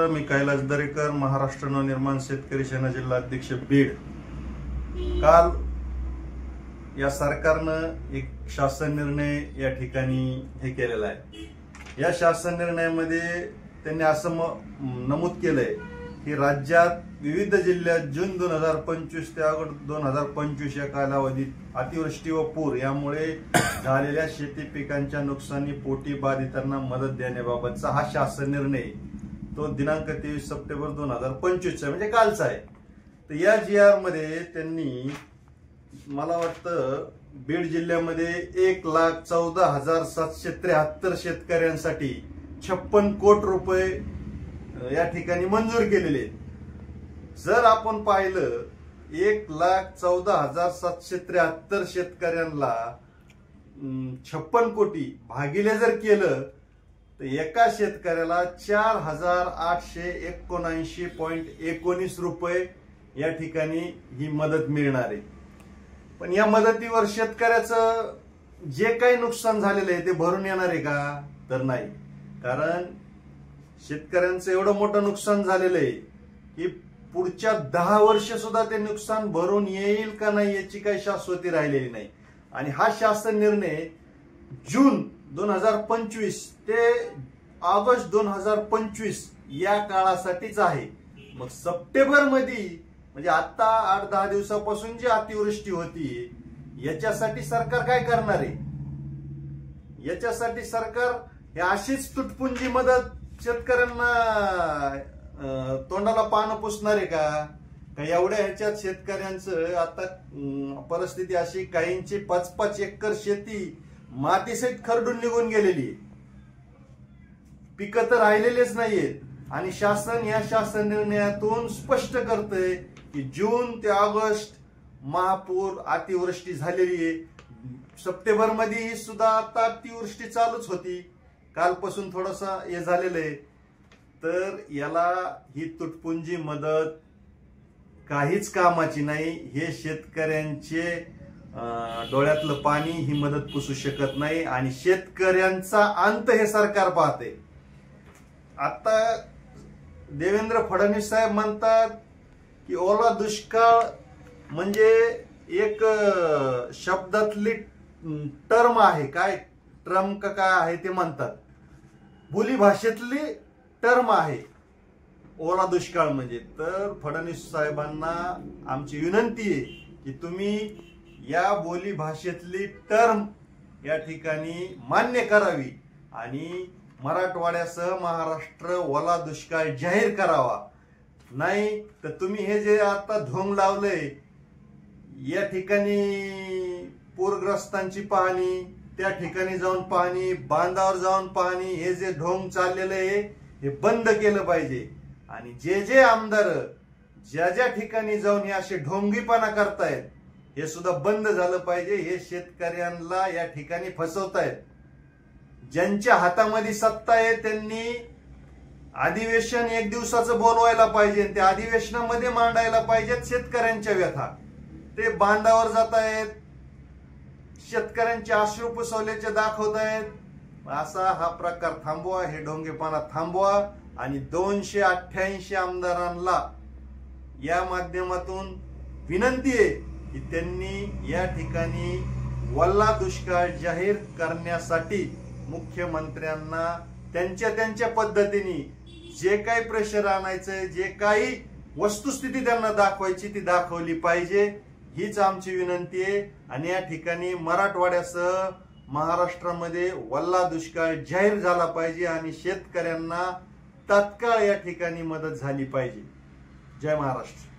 महाराष्ट्र, मी कैलास दरेकर, महाराष्ट्र नवनिर्माण शेतकरी सेना जिल्हा अध्यक्ष बीड। काल या सरकारनं एक शासन निर्णय या ठिकाणी हे केलेला आहे। या शासन निर्णयामध्ये त्यांनी असं नमूद केलंय की राज्यात विविध जिल्ह्यात जून 2025 ते ऑगस्ट 2025 या कालावधीत अतिवृष्टी व पूर यामुळे झालेल्या शेती पिकांच्या नुकसानी पोटी बाधितांना मदत देण्याबाबतचा हा शासन निर्णय तो दिनांक 23 सप्टेंबर 2025 म्हणजे कालचा आहे। तर या GR मध्ये त्यांनी मला वाटतं बीड जिल्ह्यामध्ये 1,14,773 शेतकऱ्यांसाठी 56 कोटी रुपये या ठिकाणी मंजूर केलेले आहेत। जर आपण पाहिलं 1,14,773 शेतकऱ्यांना 56 कोटी भागिले जर केलं तर एका शेतकऱ्याला 4,879.19 रुपये या ठिकाणी ही मदत मिळणार आहे। पण या मदतीवर शेतकऱ्याचं जे काही नुकसान झालेलं आहे ते भरून येणार आहे का? तर नाही, कारण शेतकऱ्यांचं एवढं मोठं नुकसान झालेलं आहे की पुढच्या 10 वर्ष सुद्धा ते नुकसान भरून येईल का नाही याची काही शाश्वती राहिलेली नाही। आणि हा शासन निर्णय जून 2025 ते ऑगस्ट 2025 या काळासाठीच आहे। मग सप्टेंबर मध्ये म्हणजे आता 8-10 दिवसापासून जी अतिवृष्टी होती याच्यासाठी सरकार काय करणार आहे? याच्यासाठी सरकार हे अशीच तुटपुंजी मदत शेतकऱ्यांना तोंडाला पानं पुसणार आहे का? एवढ्या ह्याच्यात शेतकऱ्यांचं आता परिस्थिती अशी, काहींची 5-5 एकर शेती मातीसहित खरडून निघून गेलेली आहे, पिकं तर राहिलेलेच नाहीयेत। आणि शासन या शासन निर्णयातून स्पष्ट करतंय की जून ते ऑगस्ट महापूर अतिवृष्टी झालेली आहे। सप्टेंबर मध्ये सुद्धा आता अतिवृष्टी चालूच होती, कालपासून थोडंसं हे झालेलं आहे। तर याला ही तुटपुंजी मदत काहीच कामाची नाही। हे शेतकऱ्यांचे डोळ्यातलं पाणी ही मदत पुसू शकत नाही आणि शेतकऱ्यांचा अंत हे सरकार पाहते। आता देवेंद्र फडणवीस साहेब म्हणतात की ओला दुष्काळ म्हणजे एक शब्दातली टर्म आहे, काय ट्रम का काय आहे ते म्हणतात, बोली भाषेतली टर्म आहे ओला दुष्काळ म्हणजे। तर फडणवीस साहेबांना आमची विनंती आहे की तुम्ही या बोली भाषेतली टर्म या ठिकाणी मान्य करावी आणि मराठवाड्यासह महाराष्ट्र ओला दुष्काळ जाहीर करावा। नाही तर तुम्ही हे जे आता ढोंग लावलंय या ठिकाणी पूरग्रस्तांची पाहणी, त्या ठिकाणी जाऊन पाहणी, बांधावर जाऊन पाहणी, हे जे ढोंग चाललेलं आहे हे बंद केलं पाहिजे। आणि जे आमदार ज्या ज्या ठिकाणी जाऊन हे असे ढोंगीपणा करतायत हे सुद्धा बंद झालं पाहिजे। हे शेतकऱ्यांना या ठिकाणी फसवतायत। ज्यांच्या हातामध्ये सत्ता आहे त्यांनी अधिवेशन 1 दिवसाचं बोलवायला पाहिजे, त्या अधिवेशनामध्ये मांडायला पाहिजेत शेतकऱ्यांच्या व्यथा। ते बांधावर जात आहेत, शेतकऱ्यांचे अश्रू पुसवल्याचे दाखवत आहेत। असा हा प्रकार थांबवा, हे ढोंगेपणा थांबवा आणि 288 आमदारांना या माध्यमातून विनंती आहे की त्यांनी या ठिकाणी ओला दुष्काळ जाहीर करण्यासाठी मुख्यमंत्र्यांना त्यांच्या पद्धतीने जे काही प्रेशर आणायचंय, जे काही वस्तुस्थिती त्यांना दाखवायची ती दाखवली पाहिजे, हीच आमची विनंती आहे। आणि या ठिकाणी मराठवाड्यासह महाराष्ट्रामध्ये ओला दुष्काळ जाहीर झाला पाहिजे आणि शेतकऱ्यांना तात्काळ या ठिकाणी मदत झाली पाहिजे। जय महाराष्ट्र।